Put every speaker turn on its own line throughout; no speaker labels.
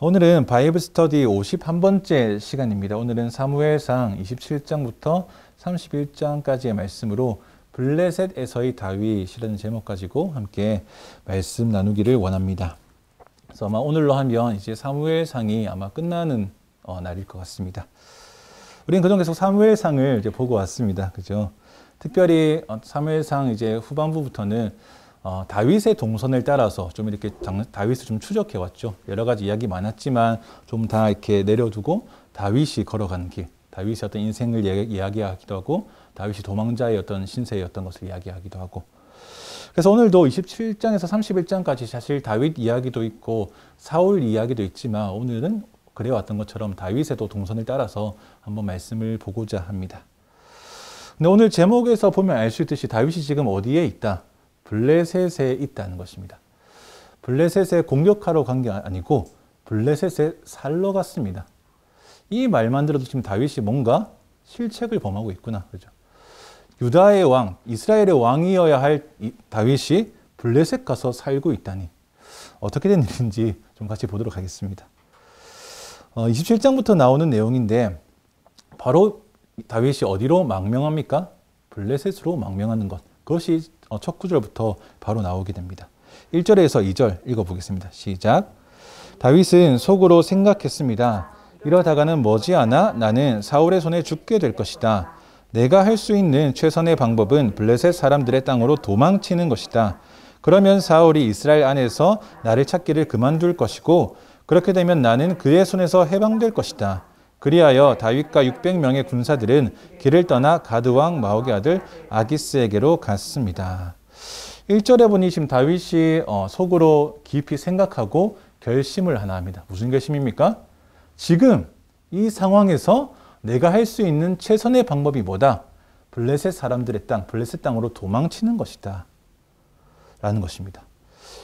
오늘은 바이블 스터디 51번째 시간입니다. 오늘은 사무엘상 27장부터 31장까지의 말씀으로 블레셋에서의 다윗이라는 제목 가지고 함께 말씀 나누기를 원합니다. 그래서 아마 오늘로 하면 이제 사무엘상이 아마 끝나는 날일 것 같습니다. 우리는 그동안 계속 사무엘상을 이제 보고 왔습니다. 그죠? 특별히 사무엘상 이제 후반부부터는 다윗의 동선을 따라서 좀 이렇게 다윗을 좀 추적해 왔죠. 여러 가지 이야기 많았지만 좀 다 이렇게 내려두고 다윗이 걸어가는 길, 다윗의 어떤 인생을 이야기하기도 하고 다윗이 도망자의 어떤 신세였던 것을 이야기하기도 하고. 그래서 오늘도 27장에서 31장까지 사실 다윗 이야기도 있고 사울 이야기도 있지만 오늘은 그래왔던 것처럼 다윗의 동선을 따라서 한번 말씀을 보고자 합니다. 근데 오늘 제목에서 보면 알 수 있듯이 다윗이 지금 어디에 있다? 블레셋에 있다는 것입니다. 블레셋에 공격하러 간 게 아니고 블레셋에 살러 갔습니다. 이 말만 들어도 지금 다윗이 뭔가 실책을 범하고 있구나. 그죠? 유다의 왕, 이스라엘의 왕이어야 할 다윗이 블레셋 가서 살고 있다니 어떻게 된 일인지 좀 같이 보도록 하겠습니다. 27장부터 나오는 내용인데 바로 다윗이 어디로 망명합니까? 블레셋으로 망명하는 것. 그것이 첫 구절부터 바로 나오게 됩니다. 1절에서 2절 읽어보겠습니다. 시작. 다윗은 속으로 생각했습니다. 이러다가는 머지않아 나는 사울의 손에 죽게 될 것이다. 내가 할 수 있는 최선의 방법은 블레셋 사람들의 땅으로 도망치는 것이다. 그러면 사울이 이스라엘 안에서 나를 찾기를 그만둘 것이고 그렇게 되면 나는 그의 손에서 해방될 것이다. 그리하여 다윗과 600명의 군사들은 길을 떠나 가드왕 마옥의 아들 아기스에게로 갔습니다. 1절에 보니 지금 다윗이 속으로 깊이 생각하고 결심을 하나 합니다. 무슨 결심입니까? 지금 이 상황에서 내가 할 수 있는 최선의 방법이 뭐다? 블레셋 사람들의 땅, 블레셋 땅으로 도망치는 것이다. 라는 것입니다.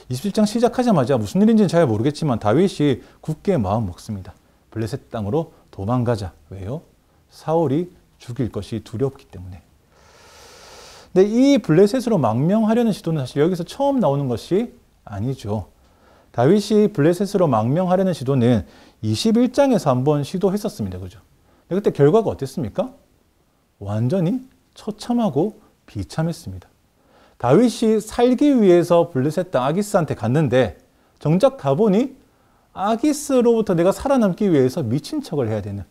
27장 시작하자마자 무슨 일인지는 잘 모르겠지만 다윗이 굳게 마음 먹습니다. 블레셋 땅으로 도망가자. 왜요? 사울이 죽일 것이 두렵기 때문에. 근데 이 블레셋으로 망명하려는 시도는 사실 여기서 처음 나오는 것이 아니죠. 다윗이 블레셋으로 망명하려는 시도는 21장에서 한번 시도했었습니다. 그죠? 근데 그때 결과가 어땠습니까? 완전히 처참하고 비참했습니다. 다윗이 살기 위해서 블레셋 땅 아기스한테 갔는데 정작 가보니 아기스로부터 내가 살아남기 위해서 미친 척을 해야 되는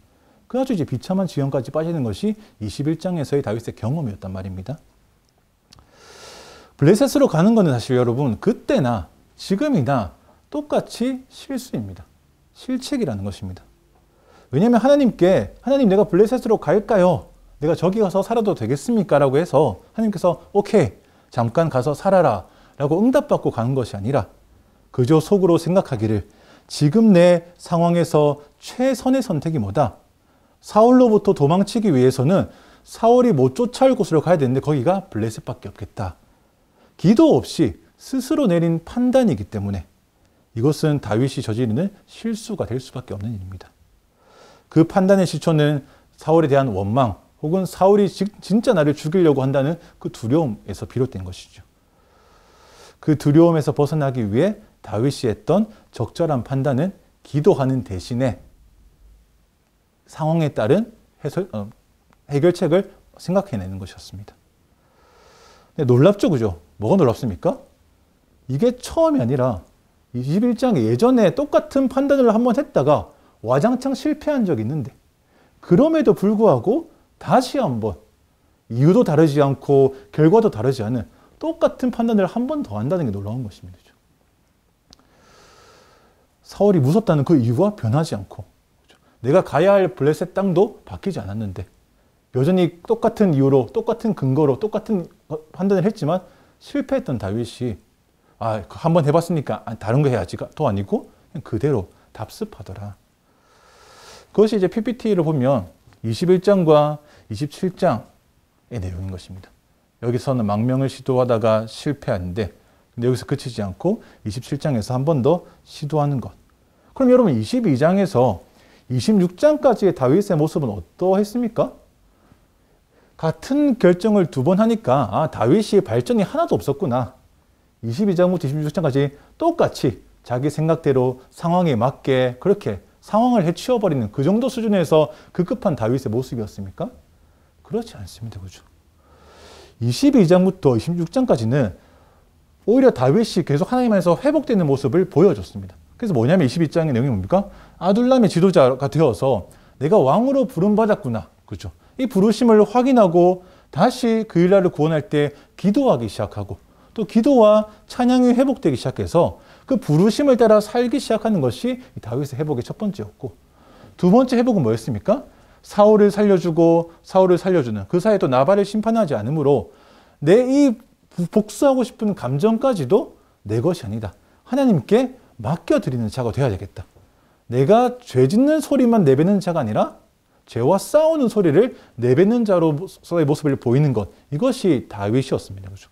그 아주 이제 비참한 지경까지 빠지는 것이 21장에서의 다윗의 경험이었단 말입니다. 블레셋으로 가는 것은 사실 여러분 그때나 지금이나 똑같이 실수입니다. 실책이라는 것입니다. 왜냐하면 하나님 내가 블레셋으로 갈까요? 내가 저기 가서 살아도 되겠습니까? 라고 해서 하나님께서 오케이 잠깐 가서 살아라 라고 응답받고 가는 것이 아니라 그저 속으로 생각하기를 지금 내 상황에서 최선의 선택이 뭐다? 사울로부터 도망치기 위해서는 사울이 못 쫓아올 곳으로 가야 되는데 거기가 블레셋밖에 없겠다. 기도 없이 스스로 내린 판단이기 때문에 이것은 다윗이 저지르는 실수가 될 수밖에 없는 일입니다. 그 판단의 시초는 사울에 대한 원망 혹은 사울이 진짜 나를 죽이려고 한다는 그 두려움에서 비롯된 것이죠. 그 두려움에서 벗어나기 위해 다윗이 했던 적절한 판단은 기도하는 대신에 상황에 따른 해결책을 생각해내는 것이었습니다. 근데 놀랍죠, 그죠? 뭐가 놀랍습니까? 이게 처음이 아니라 21장에 예전에 똑같은 판단을 한번 했다가 와장창 실패한 적이 있는데 그럼에도 불구하고 다시 한번 이유도 다르지 않고 결과도 다르지 않은 똑같은 판단을 한 번 더 한다는 게 놀라운 것입니다. 사울이 무섭다는 그 이유가 변하지 않고 내가 가야 할 블레셋 땅도 바뀌지 않았는데 여전히 똑같은 이유로 똑같은 근거로 똑같은 판단을 했지만 실패했던 다윗이 한번 해봤으니까 다른 거 해야지가 또 아니고 그냥 그대로 답습하더라. 그것이 이제 PPT를 보면 21장과 27장의 내용인 것입니다. 여기서는 망명을 시도하다가 실패하는데 근데 여기서 그치지 않고 27장에서 한 번 더 시도하는 것. 그럼 여러분 22장에서 26장까지의 다윗의 모습은 어떠했습니까? 같은 결정을 두 번 하니까 다윗이 발전이 하나도 없었구나. 22장부터 26장까지 똑같이 자기 생각대로 상황에 맞게 그렇게 상황을 해치워버리는 그 정도 수준에서 급급한 다윗의 모습이었습니까? 그렇지 않습니다. 그죠? 22장부터 26장까지는 오히려 다윗이 계속 하나님 안에서 회복되는 모습을 보여줬습니다. 그래서 뭐냐면 22장의 내용이 뭡니까? 아둘람의 지도자가 되어서 내가 왕으로 부름받았구나. 그죠? 이 부르심을 확인하고 다시 그 일날을 구원할 때 기도하기 시작하고 또 기도와 찬양이 회복되기 시작해서 그 부르심을 따라 살기 시작하는 것이 다윗의 회복의 첫 번째였고, 두 번째 회복은 뭐였습니까? 사울을 살려주고 사울을 살려주는 그 사이에 또 나발을 심판하지 않으므로 내 이 복수하고 싶은 감정까지도 내 것이 아니다. 하나님께 맡겨드리는 자가 되어야 되겠다. 내가 죄 짓는 소리만 내뱉는 자가 아니라 죄와 싸우는 소리를 내뱉는 자로서의 모습을 보이는 것, 이것이 다윗이었습니다. 그렇죠?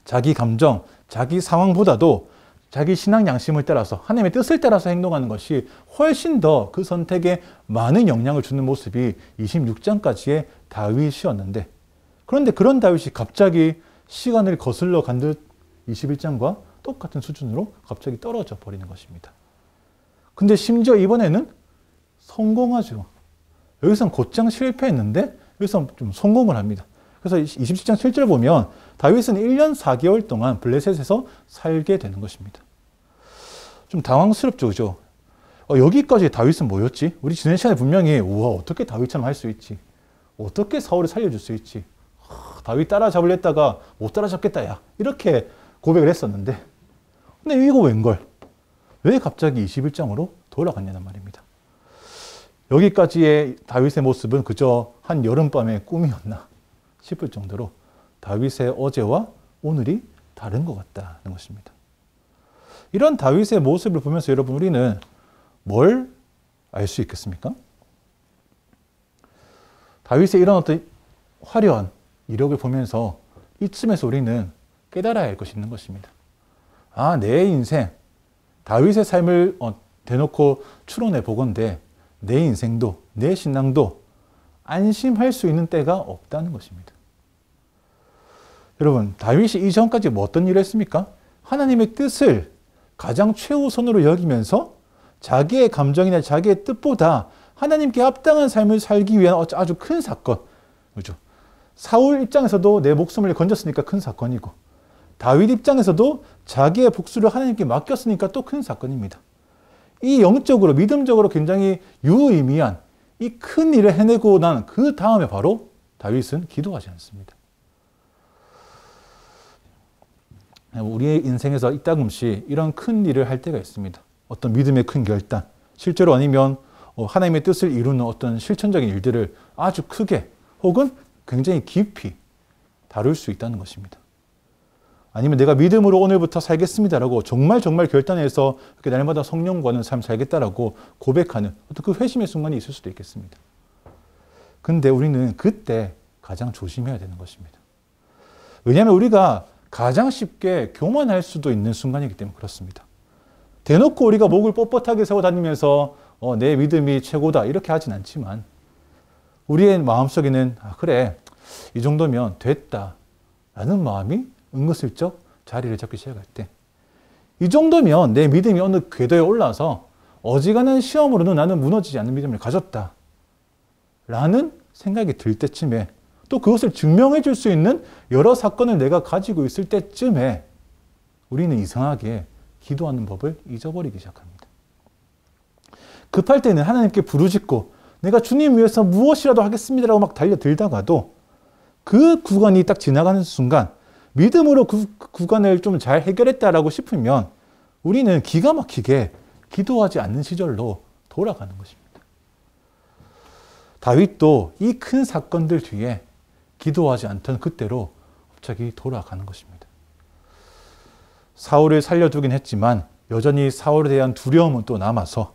자기 감정, 자기 상황보다도 자기 신앙 양심을 따라서 하나님의 뜻을 따라서 행동하는 것이 훨씬 더 그 선택에 많은 영향을 주는 모습이 26장까지의 다윗이었는데, 그런데 그런 다윗이 갑자기 시간을 거슬러 간 듯 21장과 똑같은 수준으로 갑자기 떨어져 버리는 것입니다. 근데 심지어 이번에는 성공하죠. 여기서는 곧장 실패했는데 여기서 좀 성공을 합니다. 그래서 27장 7절 보면 다윗은 1년 4개월 동안 블레셋에서 살게 되는 것입니다. 좀 당황스럽죠, 그죠? 여기까지 다윗은 뭐였지? 우리 지난 시간에 분명히 우와, 어떻게 다윗처럼 할 수 있지? 어떻게 사울을 살려줄 수 있지? 다윗 따라잡으려 했다가 못 따라잡겠다, 야. 이렇게 고백을 했었는데, 근데 이거 웬걸? 왜 갑자기 21장으로 돌아갔냐는 말입니다. 여기까지의 다윗의 모습은 그저 한 여름밤의 꿈이었나 싶을 정도로 다윗의 어제와 오늘이 다른 것 같다는 것입니다. 이런 다윗의 모습을 보면서 여러분, 우리는 뭘 알 수 있겠습니까? 다윗의 이런 어떤 화려한 이력을 보면서 이쯤에서 우리는 깨달아야 할 것이 있는 것입니다. 아, 내 인생, 다윗의 삶을 대놓고 추론해 보건대 내 인생도, 내 신앙도 안심할 수 있는 때가 없다는 것입니다. 여러분, 다윗이 이전까지 뭐 어떤 일을 했습니까? 하나님의 뜻을 가장 최우선으로 여기면서 자기의 감정이나 자기의 뜻보다 하나님께 합당한 삶을 살기 위한 아주 큰 사건, 그렇죠? 사울 입장에서도 내 목숨을 건졌으니까 큰 사건이고, 다윗 입장에서도 자기의 복수를 하나님께 맡겼으니까 또 큰 사건입니다. 이 영적으로, 믿음적으로 굉장히 유의미한 이 큰 일을 해내고 난 그 다음에 바로 다윗은 기도하지 않습니다. 우리의 인생에서 이따금씩 이런 큰 일을 할 때가 있습니다. 어떤 믿음의 큰 결단, 실제로 아니면 하나님의 뜻을 이루는 어떤 실천적인 일들을 아주 크게 혹은 굉장히 깊이 다룰 수 있다는 것입니다. 아니면 내가 믿음으로 오늘부터 살겠습니다라고 정말 결단해서 이렇게 날마다 성령과는 삶 살겠다라고 고백하는 어떤 그 회심의 순간이 있을 수도 있겠습니다. 근데 우리는 그때 가장 조심해야 되는 것입니다. 왜냐하면 우리가 가장 쉽게 교만할 수도 있는 순간이기 때문에 그렇습니다. 대놓고 우리가 목을 뻣뻣하게 세워 다니면서 내 믿음이 최고다 이렇게 하진 않지만, 우리의 마음속에는 그래, 이 정도면 됐다 라는 마음이 은근슬쩍 자리를 잡기 시작할 때, 이 정도면 내 믿음이 어느 궤도에 올라서 어지간한 시험으로는 나는 무너지지 않는 믿음을 가졌다 라는 생각이 들 때쯤에, 또 그것을 증명해 줄 수 있는 여러 사건을 내가 가지고 있을 때쯤에 우리는 이상하게 기도하는 법을 잊어버리기 시작합니다. 급할 때는 하나님께 부르짖고 내가 주님 위해서 무엇이라도 하겠습니다라고 막 달려들다가도 그 구간이 딱 지나가는 순간 믿음으로 그 구간을 좀 잘 해결했다라고 싶으면 우리는 기가 막히게 기도하지 않는 시절로 돌아가는 것입니다. 다윗도 이 큰 사건들 뒤에 기도하지 않던 그때로 갑자기 돌아가는 것입니다. 사울을 살려두긴 했지만 여전히 사울에 대한 두려움은 또 남아서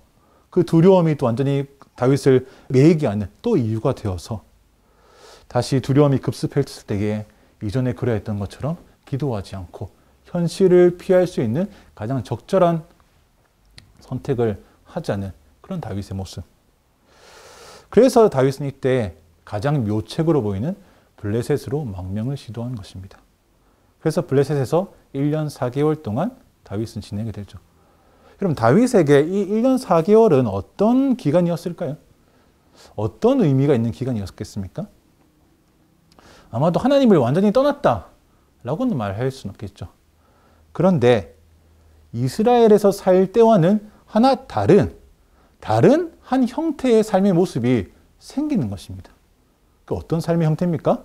그 두려움이 또 완전히 다윗을 매이게 하는 또 이유가 되어서 다시 두려움이 급습했을 때에 이전에 그려 했던 것처럼 기도하지 않고 현실을 피할 수 있는 가장 적절한 선택을 하자는 그런 다윗의 모습. 그래서 다윗은 이때 가장 묘책으로 보이는 블레셋으로 망명을 시도한 것입니다. 그래서 블레셋에서 1년 4개월 동안 다윗은 지내게 되죠. 그럼 다윗에게 이 1년 4개월은 어떤 기간이었을까요? 어떤 의미가 있는 기간이었겠습니까? 아마도 하나님을 완전히 떠났다라고는 말할 수는 없겠죠. 그런데 이스라엘에서 살 때와는 하나 다른 한 형태의 삶의 모습이 생기는 것입니다. 그 어떤 삶의 형태입니까?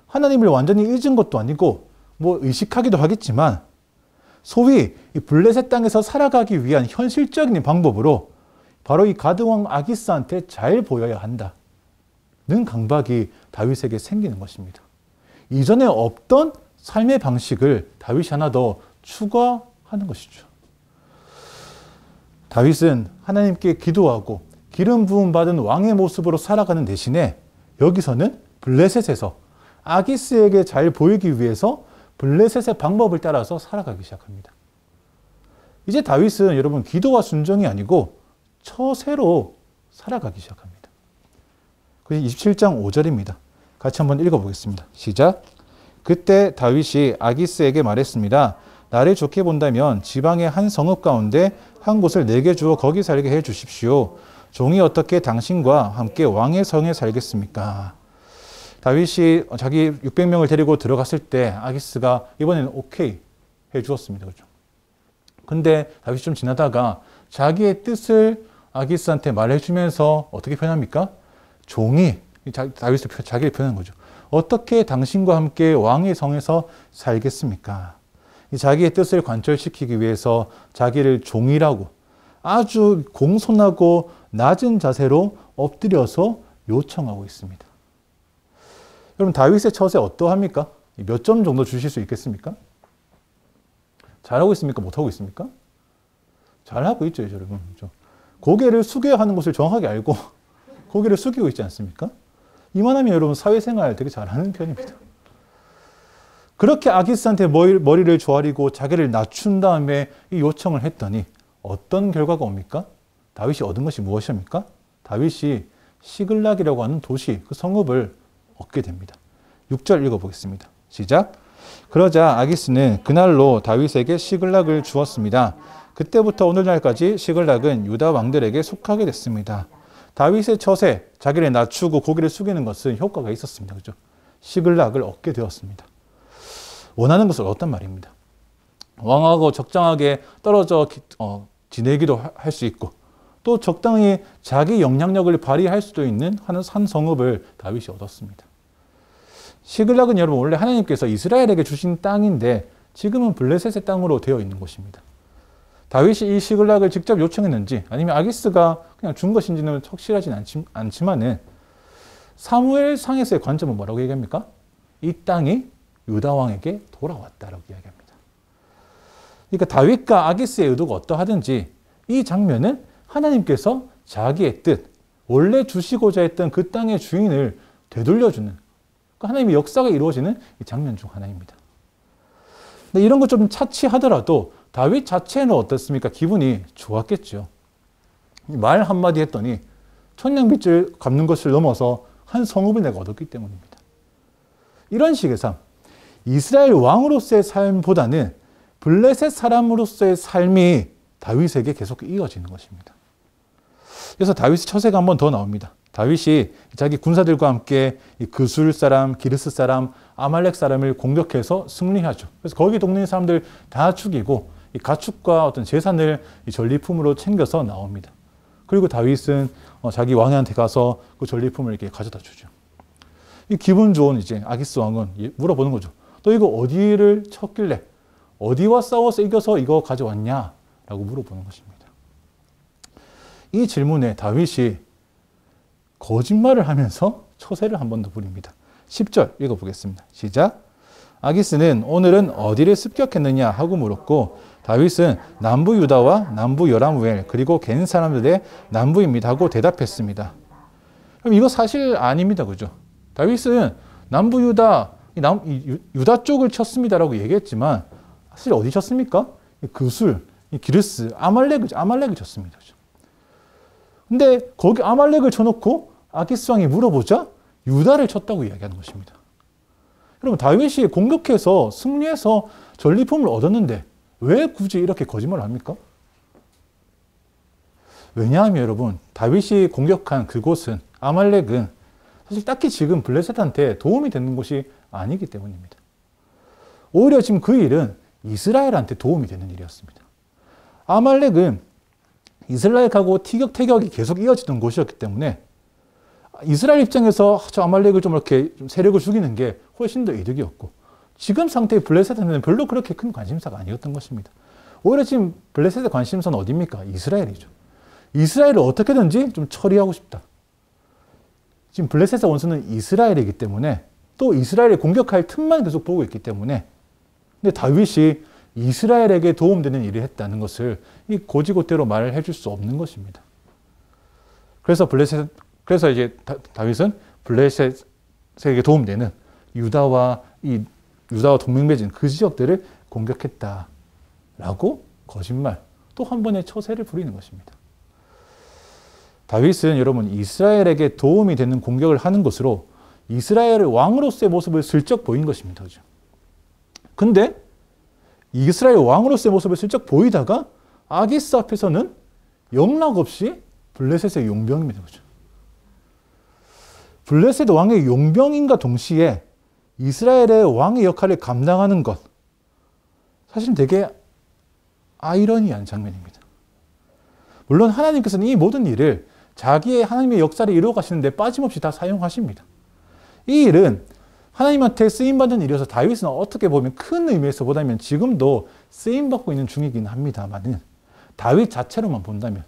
하나님을 완전히 잊은 것도 아니고 뭐 의식하기도 하겠지만 소위 이 블레셋 땅에서 살아가기 위한 현실적인 방법으로 바로 이 가드왕 아기스한테 잘 보여야 한다는 강박이 다윗에게 생기는 것입니다. 이전에 없던 삶의 방식을 다윗이 하나 더 추가하는 것이죠. 다윗은 하나님께 기도하고 기름 부음 받은 왕의 모습으로 살아가는 대신에 여기서는 블레셋에서 아기스에게 잘 보이기 위해서 블레셋의 방법을 따라서 살아가기 시작합니다. 이제 다윗은 여러분 기도와 순종이 아니고 처세로 살아가기 시작합니다. 그게 27장 5절입니다. 같이 한번 읽어보겠습니다. 시작. 그때 다윗이 아기스에게 말했습니다. 나를 좋게 본다면 지방의 한 성읍 가운데 한 곳을 내게 주어 거기 살게 해 주십시오. 종이 어떻게 당신과 함께 왕의 성에 살겠습니까? 다윗이 자기 600명을 데리고 들어갔을 때 아기스가 이번에는 오케이 해 주었습니다. 그렇죠? 근데 다윗이 좀 지나다가 자기의 뜻을 아기스한테 말해주면서 어떻게 표현합니까? 종이, 다윗을 자기를 표현한 거죠. 어떻게 당신과 함께 왕의 성에서 살겠습니까? 자기의 뜻을 관철시키기 위해서 자기를 종이라고 아주 공손하고 낮은 자세로 엎드려서 요청하고 있습니다. 여러분 다윗의 처세 어떠합니까? 몇 점 정도 주실 수 있겠습니까? 잘하고 있습니까? 못하고 있습니까? 잘하고 있죠, 여러분. 고개를 숙여야 하는 것을 정확하게 알고 고개를 숙이고 있지 않습니까? 이만하면 여러분 사회생활 되게 잘하는 편입니다. 그렇게 아기스한테 머리를 조아리고 자기를 낮춘 다음에 이 요청을 했더니 어떤 결과가 옵니까? 다윗이 얻은 것이 무엇입니까? 다윗이 시글락이라고 하는 도시, 그 성읍을 얻게 됩니다. 6절 읽어보겠습니다. 시작. 그러자 아기스는 그날로 다윗에게 시글락을 주었습니다. 그때부터 오늘날까지 시글락은 유다 왕들에게 속하게 됐습니다. 다윗의 처세, 자기를 낮추고 고개를 숙이는 것은 효과가 있었습니다. 그죠? 시글락을 얻게 되었습니다. 원하는 것을 얻었단 말입니다. 왕하고 적당하게 떨어져 지내기도 할 수 있고 또 적당히 자기 영향력을 발휘할 수도 있는 한 성읍을 다윗이 얻었습니다. 시글락은 여러분 원래 하나님께서 이스라엘에게 주신 땅인데 지금은 블레셋의 땅으로 되어 있는 곳입니다. 다윗이 이 시글락을 직접 요청했는지 아니면 아기스가 그냥 준 것인지는 확실하진 않지만은 사무엘상에서의 관점은 뭐라고 얘기합니까? 이 땅이 유다 왕에게 돌아왔다라고 이야기합니다. 그러니까 다윗과 아기스의 의도가 어떠하든지 이 장면은 하나님께서 자기의 뜻, 원래 주시고자 했던 그 땅의 주인을 되돌려주는 그러니까 하나님의 역사가 이루어지는 이 장면 중 하나입니다. 근데 이런 거 좀 차치하더라도 다윗 자체는 어떻습니까? 기분이 좋았겠죠. 말 한마디 했더니 천냥빚을 갚는 것을 넘어서 한 성읍을 내가 얻었기 때문입니다. 이런 식의 삶, 이스라엘 왕으로서의 삶보다는 블레셋 사람으로서의 삶이 다윗에게 계속 이어지는 것입니다. 그래서 다윗의 처세가 한 번 더 나옵니다. 다윗이 자기 군사들과 함께 그술 사람, 기르스 사람, 아말렉 사람을 공격해서 승리하죠. 그래서 거기 동네 사람들 다 죽이고 이 가축과 어떤 재산을 이 전리품으로 챙겨서 나옵니다. 그리고 다윗은 자기 왕한테 가서 그 전리품을 이렇게 가져다 주죠. 이 기분 좋은 이제 아기스 왕은 물어보는 거죠. 너 이거 어디를 쳤길래 어디와 싸워서 이겨서 이거 가져왔냐? 라고 물어보는 것입니다. 이 질문에 다윗이 거짓말을 하면서 처세를 한 번 더 부립니다. 10절 읽어보겠습니다. 시작. 아기스는 오늘은 어디를 습격했느냐 하고 물었고 다윗은 남부 유다와 남부 여라무엘 그리고 겐 사람들의 남부입니다 하고 대답했습니다. 그럼 이거 사실 아닙니다. 그죠? 다윗은 남부 유다, 유다 쪽을 쳤습니다라고 얘기했지만 사실 어디 쳤습니까? 그술, 기르스, 아말렉을 쳤습니다. 그죠? 근데 거기 아말렉을 쳐놓고 아기스 왕이 물어보자 유다를 쳤다고 이야기하는 것입니다. 여러분 다윗이 공격해서 승리해서 전리품을 얻었는데 왜 굳이 이렇게 거짓말을 합니까? 왜냐하면 여러분, 다윗이 공격한 그곳은, 아말렉은 사실 딱히 지금 블레셋한테 도움이 되는 곳이 아니기 때문입니다. 오히려 지금 그 일은 이스라엘한테 도움이 되는 일이었습니다. 아말렉은 이스라엘하고 티격태격이 계속 이어지던 곳이었기 때문에 이스라엘 입장에서 저 아말렉을 좀 이렇게 좀 세력을 죽이는 게 훨씬 더 이득이었고, 지금 상태의 블레셋한테는 별로 그렇게 큰 관심사가 아니었던 것입니다. 오히려 지금 블레셋의 관심사는 어디입니까? 이스라엘이죠. 이스라엘을 어떻게든지 좀 처리하고 싶다. 지금 블레셋의 원수는 이스라엘이기 때문에, 또 이스라엘을 공격할 틈만 계속 보고 있기 때문에, 근데 다윗이 이스라엘에게 도움되는 일을 했다는 것을 이 고지고대로 말을 해줄 수 없는 것입니다. 그래서 이제 다윗은 블레셋에게 도움되는 유다와 동맹 맺은 그 지역들을 공격했다라고 거짓말, 또 한 번의 처세를 부리는 것입니다. 다윗은 여러분 이스라엘에게 도움이 되는 공격을 하는 것으로 이스라엘의 왕으로서의 모습을 슬쩍 보인 것입니다. 그죠? 근데 이스라엘 왕으로서의 모습을 슬쩍 보이다가 아기스 앞에서는 영락없이 블레셋의 용병입니다. 그죠? 블레셋 왕의 용병인과 동시에 이스라엘의 왕의 역할을 감당하는 것, 사실 되게 아이러니한 장면입니다. 물론 하나님께서는 이 모든 일을 자기의 하나님의 역사를 이루어 가시는데 빠짐없이 다 사용하십니다. 이 일은 하나님한테 쓰임받는 일이어서 다윗은 어떻게 보면 큰 의미에서 보다면 지금도 쓰임받고 있는 중이긴 합니다만, 다윗 자체로만 본다면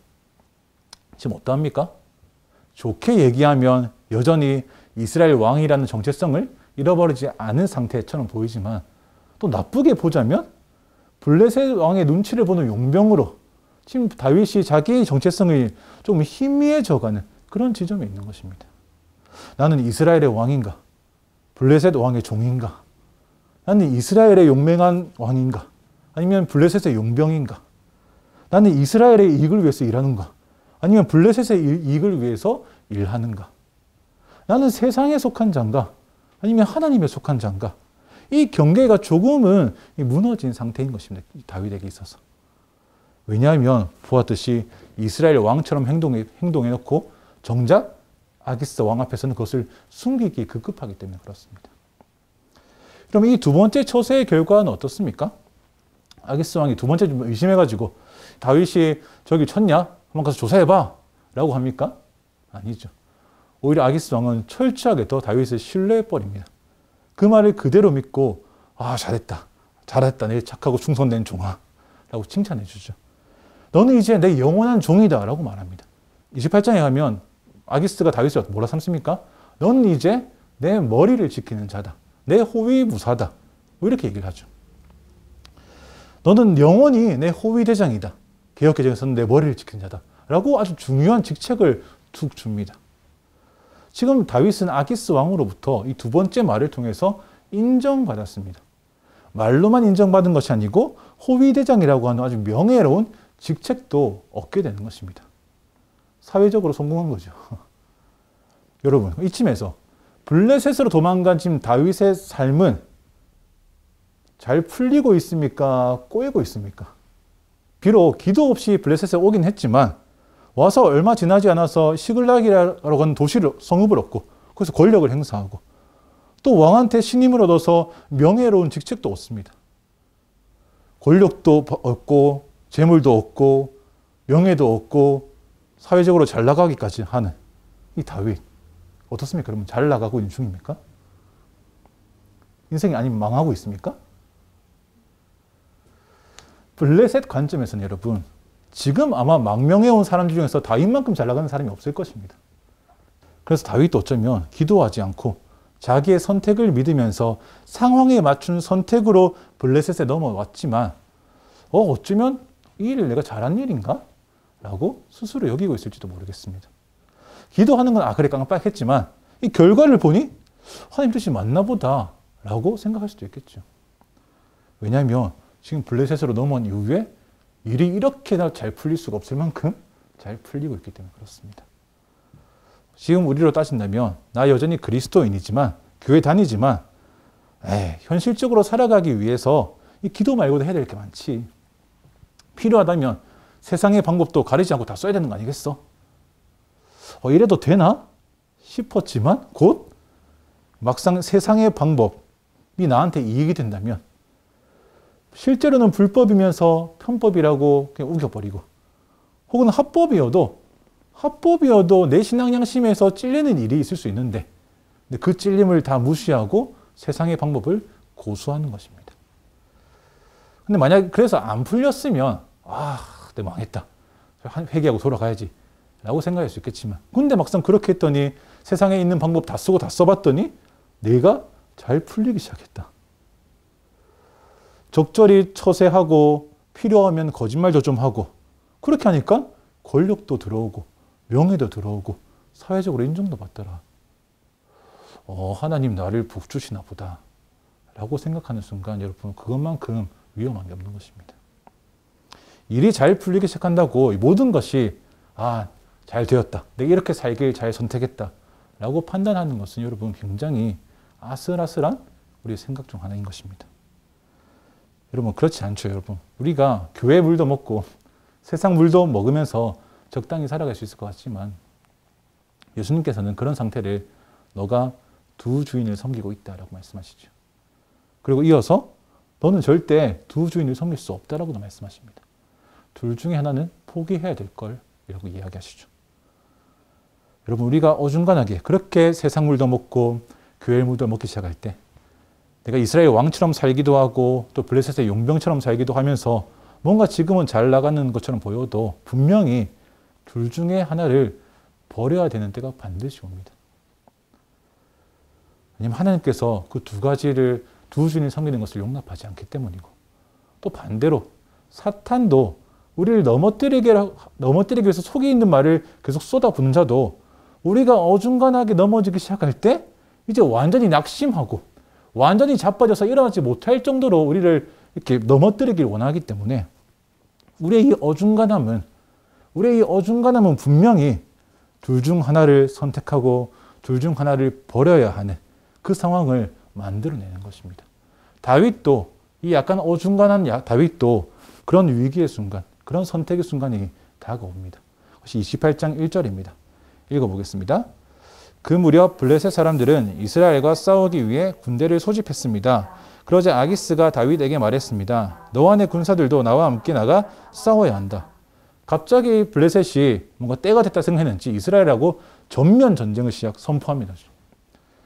지금 어떠합니까? 좋게 얘기하면 여전히 이스라엘 왕이라는 정체성을 잃어버리지 않은 상태처럼 보이지만, 또 나쁘게 보자면 블레셋 왕의 눈치를 보는 용병으로 지금 다윗이 자기의 정체성을 조금 희미해져가는 그런 지점에 있는 것입니다. 나는 이스라엘의 왕인가? 블레셋 왕의 종인가? 나는 이스라엘의 용맹한 왕인가? 아니면 블레셋의 용병인가? 나는 이스라엘의 이익을 위해서 일하는가? 아니면 블레셋의 이익을 위해서 일하는가? 나는 세상에 속한 자인가? 아니면 하나님에 속한 자인가? 이 경계가 조금은 무너진 상태인 것입니다. 다윗에게 있어서. 왜냐하면 보았듯이 이스라엘 왕처럼 행동해놓고 정작 아기스 왕 앞에서는 그것을 숨기기 급급하기 때문에 그렇습니다. 그럼 이 두 번째 처세의 결과는 어떻습니까? 아기스 왕이 두 번째 좀 의심해가지고 다윗이 저기 쳤냐? 한번 가서 조사해봐 라고 합니까? 아니죠. 오히려 아기스 왕은 철저하게 더 다윗을 신뢰해버립니다. 그 말을 그대로 믿고 잘했다 내 착하고 충성된 종아 라고 칭찬해 주죠. 너는 이제 내 영원한 종이다 라고 말합니다. 28장에 가면 아기스가 다윗을 뭐라 삼습니까? 너는 이제 내 머리를 지키는 자다. 내 호위 무사다. 이렇게 얘기를 하죠. 너는 영원히 내 호위 대장이다. 개역개정에서는 내 머리를 지키는 자다. 라고 아주 중요한 직책을 툭 줍니다. 지금 다윗은 아기스 왕으로부터 이 두 번째 말을 통해서 인정받았습니다. 말로만 인정받은 것이 아니고 호위 대장이라고 하는 아주 명예로운 직책도 얻게 되는 것입니다. 사회적으로 성공한 거죠. 여러분, 이쯤에서 블레셋으로 도망간 지금 다윗의 삶은 잘 풀리고 있습니까? 꼬이고 있습니까? 비록 기도 없이 블레셋에 오긴 했지만 와서 얼마 지나지 않아서 시글락이라고 하는 도시를 성읍을 얻고 거기서 권력을 행사하고 또 왕한테 신임을 얻어서 명예로운 직책도 얻습니다. 권력도 얻고 재물도 얻고 명예도 얻고 사회적으로 잘 나가기까지 하는 이 다윗, 어떻습니까? 그러면 잘 나가고 있는 중입니까? 인생이 아니면 망하고 있습니까? 블레셋 관점에서는 여러분, 지금 아마 망명해온 사람 중에서 다윗만큼 잘 나가는 사람이 없을 것입니다. 그래서 다윗도 어쩌면 기도하지 않고 자기의 선택을 믿으면서 상황에 맞춘 선택으로 블레셋에 넘어왔지만 어쩌면 이 일을 내가 잘한 일인가? 라고 스스로 여기고 있을지도 모르겠습니다. 기도하는 건 그래 깜빡했지만 이 결과를 보니 하나님 뜻이 맞나 보다 라고 생각할 수도 있겠죠. 왜냐하면 지금 블레셋으로 넘어온 이후에 일이 이렇게 잘 풀릴 수가 없을 만큼 잘 풀리고 있기 때문에 그렇습니다. 지금 우리로 따진다면 나 여전히 그리스도인이지만 교회 다니지만 현실적으로 살아가기 위해서 이 기도 말고도 해야 될 게 많지. 필요하다면 세상의 방법도 가리지 않고 다 써야 되는 거 아니겠어? 이래도 되나 싶었지만 곧 막상 세상의 방법이 나한테 이익이 된다면 실제로는 불법이면서 편법이라고 그냥 우겨버리고 혹은 합법이어도 내 신앙 양심에서 찔리는 일이 있을 수 있는데 그 찔림을 다 무시하고 세상의 방법을 고수하는 것입니다. 근데 만약 그래서 안 풀렸으면 내가 망했다. 회개하고 돌아가야지 라고 생각할 수 있겠지만 근데 막상 그렇게 했더니 세상에 있는 방법 다 쓰고 다 써봤더니 내가 잘 풀리기 시작했다. 적절히 처세하고 필요하면 거짓말도 좀 하고 그렇게 하니까 권력도 들어오고 명예도 들어오고 사회적으로 인정도 받더라. 하나님 나를 복 주시나 보다 라고 생각하는 순간 여러분 그것만큼 위험한 게 없는 것입니다. 일이 잘 풀리기 시작한다고 모든 것이 잘 되었다. 내가 이렇게 살길 잘 선택했다 라고 판단하는 것은 여러분 굉장히 아슬아슬한 우리의 생각 중 하나인 것입니다. 여러분 그렇지 않죠. 여러분 우리가 교회 물도 먹고 세상 물도 먹으면서 적당히 살아갈 수 있을 것 같지만 예수님께서는 그런 상태를 너가 두 주인을 섬기고 있다라고 말씀하시죠. 그리고 이어서 너는 절대 두 주인을 섬길 수 없다라고도 말씀하십니다. 둘 중에 하나는 포기해야 될 걸이라고 이야기하시죠. 여러분 우리가 어중간하게 그렇게 세상 물도 먹고 교회 물도 먹기 시작할 때 내가 이스라엘 왕처럼 살기도 하고 또 블레셋의 용병처럼 살기도 하면서 뭔가 지금은 잘 나가는 것처럼 보여도 분명히 둘 중에 하나를 버려야 되는 때가 반드시 옵니다. 왜냐하면 하나님께서 그 두 가지를 두 주인을 섬기는 것을 용납하지 않기 때문이고 또 반대로 사탄도 우리를 넘어뜨리기 위해서 속에 있는 말을 계속 쏟아붓는 자도 우리가 어중간하게 넘어지기 시작할 때 이제 완전히 낙심하고 완전히 자빠져서 일어나지 못할 정도로 우리를 이렇게 넘어뜨리길 원하기 때문에 우리의 이 어중간함은 분명히 둘 중 하나를 선택하고 둘 중 하나를 버려야 하는 그 상황을 만들어내는 것입니다. 다윗도 이 약간 어중간한 다윗도 그런 위기의 순간, 그런 선택의 순간이 다가옵니다. 그것이 28장 1절입니다. 읽어보겠습니다. 그 무렵 블레셋 사람들은 이스라엘과 싸우기 위해 군대를 소집했습니다. 그러자 아기스가 다윗에게 말했습니다. 너와 내 군사들도 나와 함께 나가 싸워야 한다. 갑자기 블레셋이 뭔가 때가 됐다 생각했는지 이스라엘하고 전면 전쟁을 선포합니다.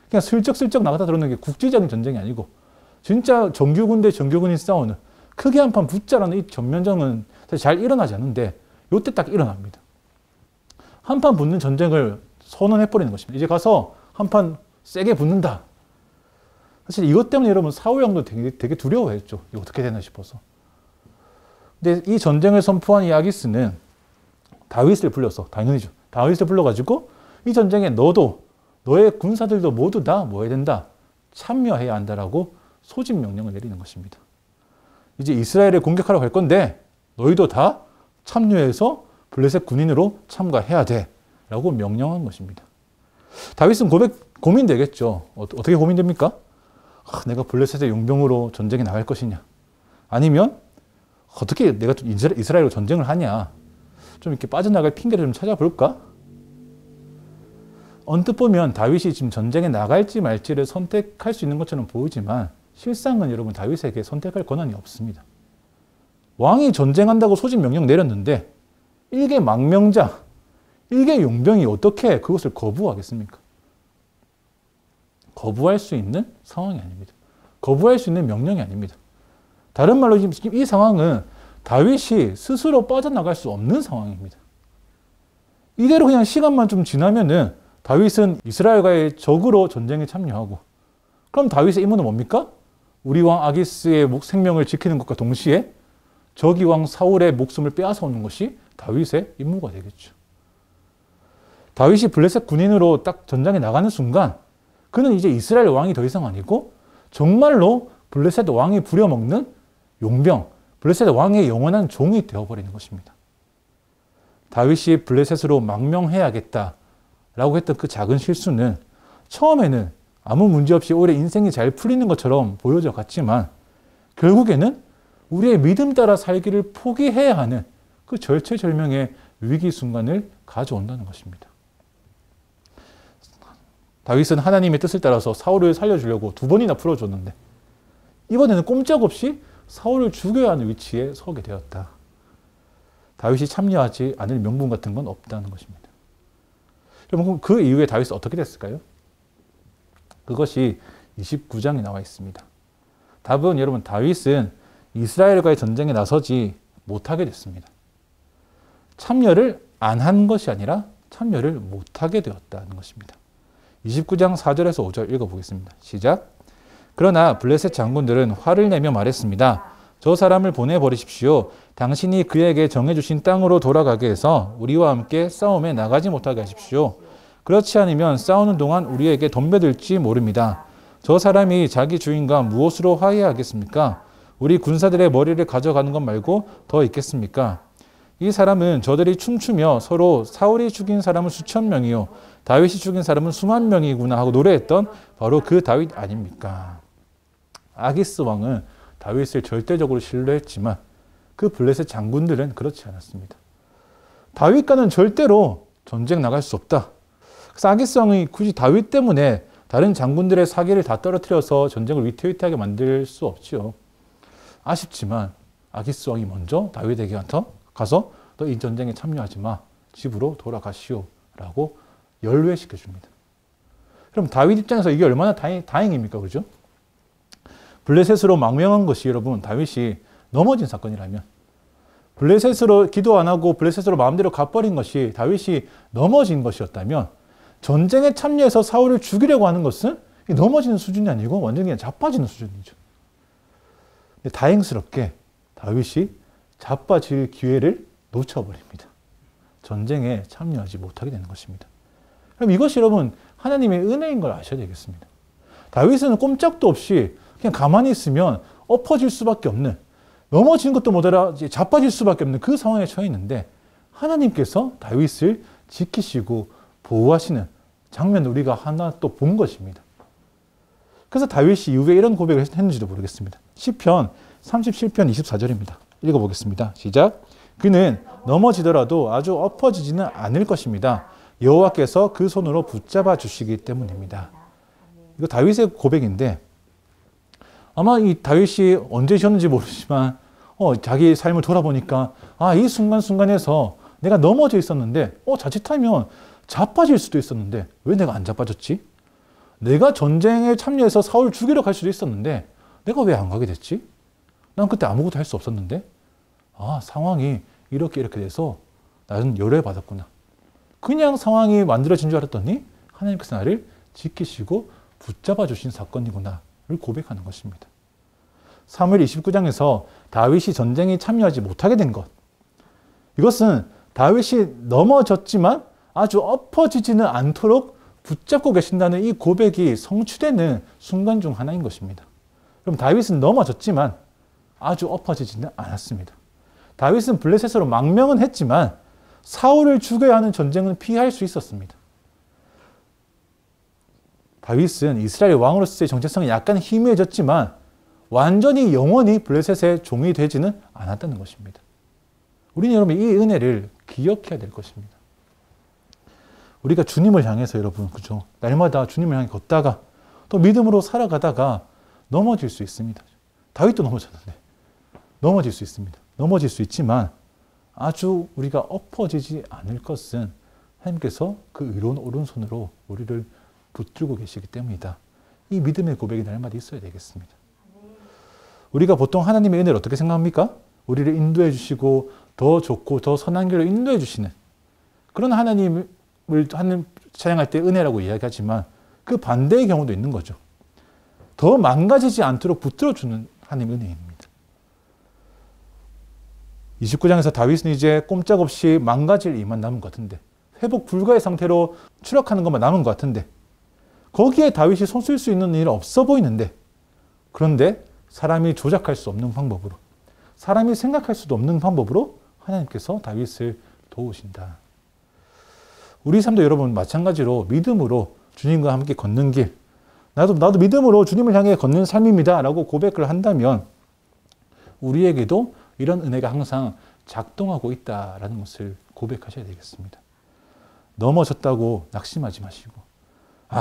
그냥 슬쩍슬쩍 나갔다 들어오는 게 국지적인 전쟁이 아니고 진짜 정규군 대 정규군이 싸우는 크게 한판 붙자라는 이 전면전은 잘 일어나지 않는데 이때 딱 일어납니다. 한판 붙는 전쟁을 선언해버리는 것입니다. 이제 가서 한판 세게 붙는다. 사실 이것 때문에 여러분 사울 왕도 되게 두려워했죠. 이거 어떻게 되나 싶어서. 근데 이 전쟁을 선포한 이 아기스는 다윗을 불러서 당연히죠. 다윗을 불러가지고 이 전쟁에 너도 너의 군사들도 모두 다 뭐 해야 된다? 참여해야 한다라고 소집 명령을 내리는 것입니다. 이제 이스라엘을 공격하러 갈 건데 너희도 다 참여해서 블레셋 군인으로 참가해야 돼 라고 명령한 것입니다. 다윗은 고민되겠죠. 어떻게 고민됩니까? 내가 블레셋의 용병으로 전쟁에 나갈 것이냐 아니면 어떻게 내가 좀 이스라엘로 전쟁을 하냐 좀 이렇게 빠져나갈 핑계를 좀 찾아볼까? 언뜻 보면 다윗이 지금 전쟁에 나갈지 말지를 선택할 수 있는 것처럼 보이지만 실상은 여러분 다윗에게 선택할 권한이 없습니다. 왕이 전쟁한다고 소집 명령 내렸는데 일개 망명자, 일개 용병이 어떻게 그것을 거부하겠습니까? 거부할 수 있는 상황이 아닙니다. 거부할 수 있는 명령이 아닙니다. 다른 말로 지금 이 상황은 다윗이 스스로 빠져나갈 수 없는 상황입니다. 이대로 그냥 시간만 좀 지나면은 다윗은 이스라엘과의 적으로 전쟁에 참여하고 그럼 다윗의 임무는 뭡니까? 우리 왕 아기스의 생명을 지키는 것과 동시에 적이 왕 사울의 목숨을 빼앗아오는 것이 다윗의 임무가 되겠죠. 다윗이 블레셋 군인으로 딱 전장에 나가는 순간 그는 이제 이스라엘 왕이 더 이상 아니고 정말로 블레셋 왕이 부려먹는 용병, 블레셋 왕의 영원한 종이 되어버리는 것입니다. 다윗이 블레셋으로 망명해야겠다라고 했던 그 작은 실수는 처음에는 아무 문제 없이 오히려 인생이 잘 풀리는 것처럼 보여져 갔지만 결국에는 우리의 믿음 따라 살기를 포기해야 하는 그 절체절명의 위기 순간을 가져온다는 것입니다. 다윗은 하나님의 뜻을 따라서 사울을 살려주려고 2번이나 풀어줬는데 이번에는 꼼짝없이 사울을 죽여야 하는 위치에 서게 되었다. 다윗이 참여하지 않을 명분 같은 건 없다는 것입니다. 여러분, 그 이후에 다윗은 어떻게 됐을까요? 그것이 29장에 나와 있습니다. 답은 여러분, 다윗은 이스라엘과의 전쟁에 나서지 못하게 됐습니다. 참여를 안 한 것이 아니라 참여를 못하게 되었다는 것입니다. 29장 4절에서 5절 읽어보겠습니다. 시작. 그러나 블레셋 장군들은 화를 내며 말했습니다. 저 사람을 보내버리십시오. 당신이 그에게 정해주신 땅으로 돌아가게 해서 우리와 함께 싸움에 나가지 못하게 하십시오. 그렇지 않으면 싸우는 동안 우리에게 덤벼들지 모릅니다. 저 사람이 자기 주인과 무엇으로 화해하겠습니까? 우리 군사들의 머리를 가져가는 것 말고 더 있겠습니까? 이 사람은 저들이 춤추며 서로 사울이 죽인 사람은 수천 명이요 다윗이 죽인 사람은 수만 명이구나 하고 노래했던 바로 그 다윗 아닙니까? 아기스 왕은 다윗을 절대적으로 신뢰했지만 그 블레셋 장군들은 그렇지 않았습니다. 다윗과는 절대로 전쟁 나갈 수 없다. 그래서 아기스 왕이 굳이 다윗 때문에 다른 장군들의 사기를 다 떨어뜨려서 전쟁을 위태위태하게 만들 수 없지요. 아쉽지만 아기스 왕이 먼저 다윗에게 가서 너 이 전쟁에 참여하지 마. 집으로 돌아가시오. 라고 열외시켜 줍니다. 그럼 다윗 입장에서 이게 얼마나 다행입니까? 그죠? 블레셋으로 망명한 것이 여러분 다윗이 넘어진 사건이라면 블레셋으로 기도 안 하고 블레셋으로 마음대로 가버린 것이 다윗이 넘어진 것이었다면 전쟁에 참여해서 사울을 죽이려고 하는 것은 넘어지는 수준이 아니고 완전히 그냥 자빠지는 수준이죠. 근데 다행스럽게 다윗이 자빠질 기회를 놓쳐버립니다. 전쟁에 참여하지 못하게 되는 것입니다. 그럼 이것이 여러분 하나님의 은혜인 걸 아셔야 되겠습니다. 다윗은 꼼짝도 없이 그냥 가만히 있으면 엎어질 수밖에 없는, 넘어지는 것도 못하라 자빠질 수밖에 없는 그 상황에 처해 있는데 하나님께서 다윗을 지키시고 보호하시는 장면을 우리가 하나 또 본 것입니다. 그래서 다윗이 이후에 이런 고백을 했는지도 모르겠습니다. 시편 37편 24절입니다. 읽어보겠습니다. 시작. 그는 넘어지더라도 아주 엎어지지는 않을 것입니다. 여호와께서 그 손으로 붙잡아 주시기 때문입니다. 이거 다윗의 고백인데 아마 이 다윗이 언제 쉬었는지 모르지만 자기 삶을 돌아보니까 이 순간순간에서 내가 넘어져 있었는데 자칫하면 자빠질 수도 있었는데 왜 내가 안 자빠졌지? 내가 전쟁에 참여해서 사울을 죽이러 갈 수도 있었는데 내가 왜 안 가게 됐지? 난 그때 아무것도 할 수 없었는데 상황이 이렇게 돼서 나는 열애받았구나. 그냥 상황이 만들어진 줄 알았더니 하나님께서 나를 지키시고 붙잡아 주신 사건이구나를 고백하는 것입니다. 사무엘 29장에서 다윗이 전쟁에 참여하지 못하게 된 것. 이것은 다윗이 넘어졌지만 아주 엎어지지는 않도록 붙잡고 계신다는 이 고백이 성취되는 순간 중 하나인 것입니다. 그럼 다윗은 넘어졌지만 아주 엎어지지는 않았습니다. 다윗은 블레셋으로 망명은 했지만 사울을 죽여야 하는 전쟁은 피할 수 있었습니다. 다윗은 이스라엘 왕으로서의 정체성이 약간 희미해졌지만 완전히 영원히 블레셋의 종이 되지는 않았다는 것입니다. 우리는 여러분 이 은혜를 기억해야 될 것입니다. 우리가 주님을 향해서 여러분 그죠? 날마다 주님을 향해 걷다가 또 믿음으로 살아가다가 넘어질 수 있습니다. 다윗도 넘어졌는데 넘어질 수 있습니다. 넘어질 수 있지만 아주 우리가 엎어지지 않을 것은 하나님께서 그 의로운 오른손으로 우리를 붙들고 계시기 때문이다. 이 믿음의 고백이 날마다 있어야 되겠습니다. 우리가 보통 하나님의 은혜를 어떻게 생각합니까? 우리를 인도해 주시고 더 좋고 더 선한 길로 인도해 주시는 그런 하나님을 찬양할 때 은혜라고 이야기하지만 그 반대의 경우도 있는 거죠. 더 망가지지 않도록 붙들어주는 하나님의 은혜입니다. 29장에서 다윗은 이제 꼼짝없이 망가질 일만 남은 것 같은데 회복 불가의 상태로 추락하는 것만 남은 것 같은데 거기에 다윗이 손쓸 수 있는 일은 없어 보이는데 그런데 사람이 조작할 수 없는 방법으로 사람이 생각할 수도 없는 방법으로 하나님께서 다윗을 도우신다. 우리 삶도 여러분 마찬가지로 믿음으로 주님과 함께 걷는 길 나도 믿음으로 주님을 향해 걷는 삶입니다 라고 고백을 한다면 우리에게도 이런 은혜가 항상 작동하고 있다라는 것을 고백하셔야 되겠습니다. 넘어졌다고 낙심하지 마시고,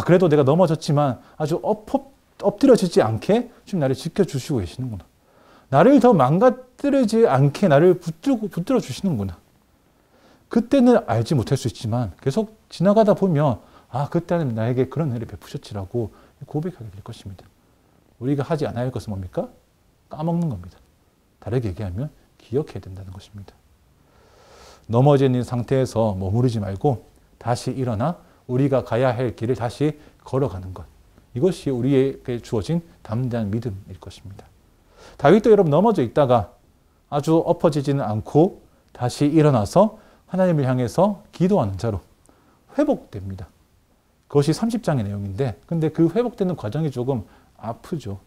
그래도 내가 넘어졌지만 아주 엎드려지지 않게 지금 나를 지켜주시고 계시는구나. 나를 더 망가뜨리지 않게 나를 붙들어 주시는구나. 그때는 알지 못할 수 있지만 계속 지나가다 보면 그때는 나에게 그런 은혜를 베푸셨지라고 고백하게 될 것입니다. 우리가 하지 않아야 할 것은 뭡니까? 까먹는 겁니다. 다르게 얘기하면 기억해야 된다는 것입니다. 넘어져 있는 상태에서 머무르지 말고 다시 일어나 우리가 가야 할 길을 다시 걸어가는 것. 이것이 우리에게 주어진 담대한 믿음일 것입니다. 다윗도 여러분 넘어져 있다가 아주 엎어지지는 않고 다시 일어나서 하나님을 향해서 기도하는 자로 회복됩니다. 그것이 30장의 내용인데 근데 그 회복되는 과정이 조금 아프죠.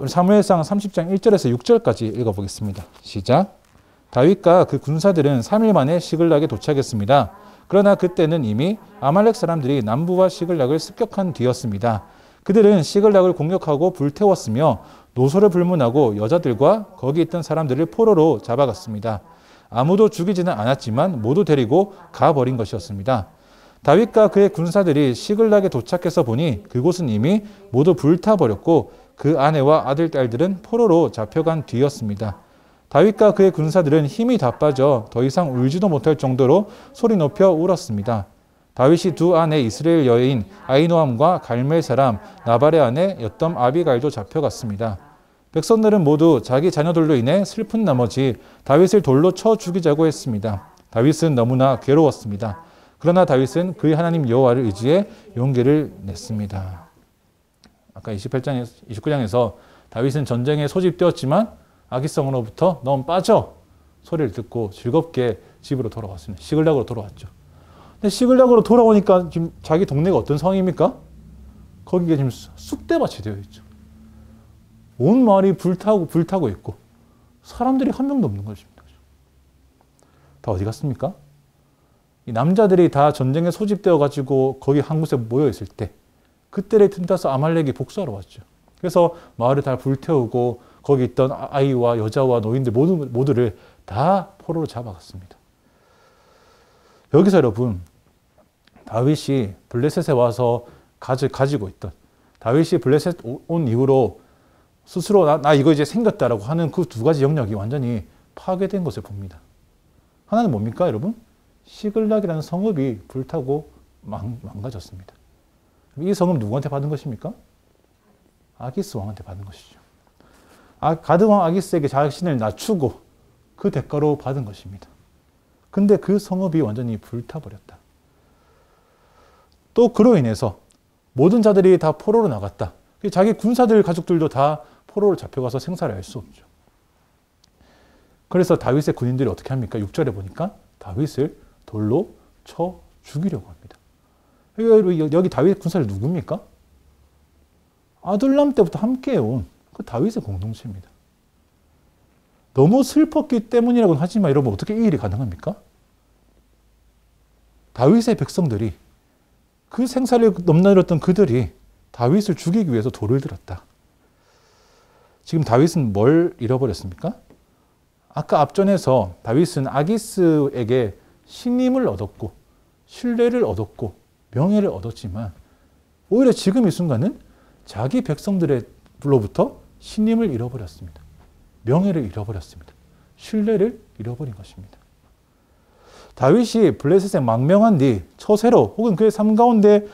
사무엘상 30장 1절에서 6절까지 읽어보겠습니다. 시작. 다윗과 그 군사들은 3일 만에 시글락에 도착했습니다. 그러나 그때는 이미 아말렉 사람들이 남부와 시글락을 습격한 뒤였습니다. 그들은 시글락을 공격하고 불태웠으며 노소를 불문하고 여자들과 거기 있던 사람들을 포로로 잡아갔습니다. 아무도 죽이지는 않았지만 모두 데리고 가버린 것이었습니다. 다윗과 그의 군사들이 시글락에 도착해서 보니 그곳은 이미 모두 불타버렸고 그 아내와 아들, 딸들은 포로로 잡혀간 뒤였습니다. 다윗과 그의 군사들은 힘이 다 빠져 더 이상 울지도 못할 정도로 소리 높여 울었습니다. 다윗이 두 아내 이스라엘 여인 아히노암과 갈멜 사람 나발의 아내 엿담 아비갈도 잡혀갔습니다. 백성들은 모두 자기 자녀들로 인해 슬픈 나머지 다윗을 돌로 쳐 죽이자고 했습니다. 다윗은 너무나 괴로웠습니다. 그러나 다윗은 그의 하나님 여호와를 의지해 용기를 냈습니다. 아까 29장에서 다윗은 전쟁에 소집되었지만 아기성으로부터 넌 빠져 소리를 듣고 즐겁게 집으로 돌아왔습니다. 시글락으로 돌아왔죠. 근데 시글락으로 돌아오니까 지금 자기 동네가 어떤 상황입니까? 거기에 지금 쑥대밭이 되어 있죠. 온 마을이 불타고 있고 사람들이 한 명도 없는 것입니다. 다 어디 갔습니까? 이 남자들이 다 전쟁에 소집되어 가지고 거기 한 곳에 모여 있을 때 그때를 틈타서 아말렉이 복수하러 왔죠. 그래서 마을을 다 불태우고 거기 있던 아이와 여자와 노인들 모두를 다 포로로 잡아갔습니다. 여기서 여러분 다윗이 블레셋에 와서 가지고 있던 다윗이 블레셋 온 이후로 스스로 나 이거 이제 생겼다라고 하는 그 두 가지 영역이 완전히 파괴된 것을 봅니다. 하나는 뭡니까 여러분? 시글락이라는 성읍이 불타고 망가졌습니다. 이 성읍 누구한테 받은 것입니까? 아기스 왕한테 받은 것이죠. 가드 왕 아기스에게 자신을 낮추고 그 대가로 받은 것입니다. 근데 그 성읍이 완전히 불타버렸다. 또 그로 인해서 모든 자들이 다 포로로 나갔다. 자기 군사들 가족들도 다 포로로 잡혀가서 생사를 알 수 없죠. 그래서 다윗의 군인들이 어떻게 합니까? 6절에 보니까 다윗을 돌로 쳐 죽이려고 합니다. 여기 다윗 군사들 누굽니까? 아둘람 때부터 함께해온 그 다윗의 공동체입니다. 너무 슬펐기 때문이라고는 하지만 여러분 어떻게 이 일이 가능합니까? 다윗의 백성들이 그 생사를 넘나들었던 그들이 다윗을 죽이기 위해서 돌을 들었다. 지금 다윗은 뭘 잃어버렸습니까? 아까 앞전에서 다윗은 아기스에게 신임을 얻었고 신뢰를 얻었고 명예를 얻었지만 오히려 지금 이 순간은 자기 백성들로부터 신임을 잃어버렸습니다. 명예를 잃어버렸습니다. 신뢰를 잃어버린 것입니다. 다윗이 블레셋에 망명한 뒤 처세로 혹은 그의 삶 가운데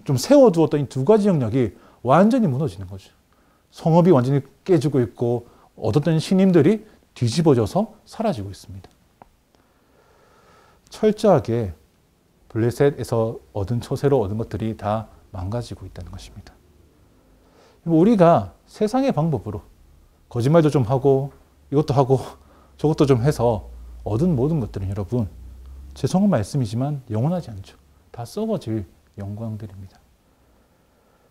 좀 세워두었던 이 두 가지 영역이 완전히 무너지는 거죠. 성읍이 완전히 깨지고 있고 얻었던 신임들이 뒤집어져서 사라지고 있습니다. 철저하게 블레셋에서 얻은 처세로 얻은 것들이 다 망가지고 있다는 것입니다. 우리가 세상의 방법으로 거짓말도 좀 하고 이것도 하고 저것도 좀 해서 얻은 모든 것들은 여러분 죄송한 말씀이지만 영원하지 않죠. 다 썩어질 영광들입니다.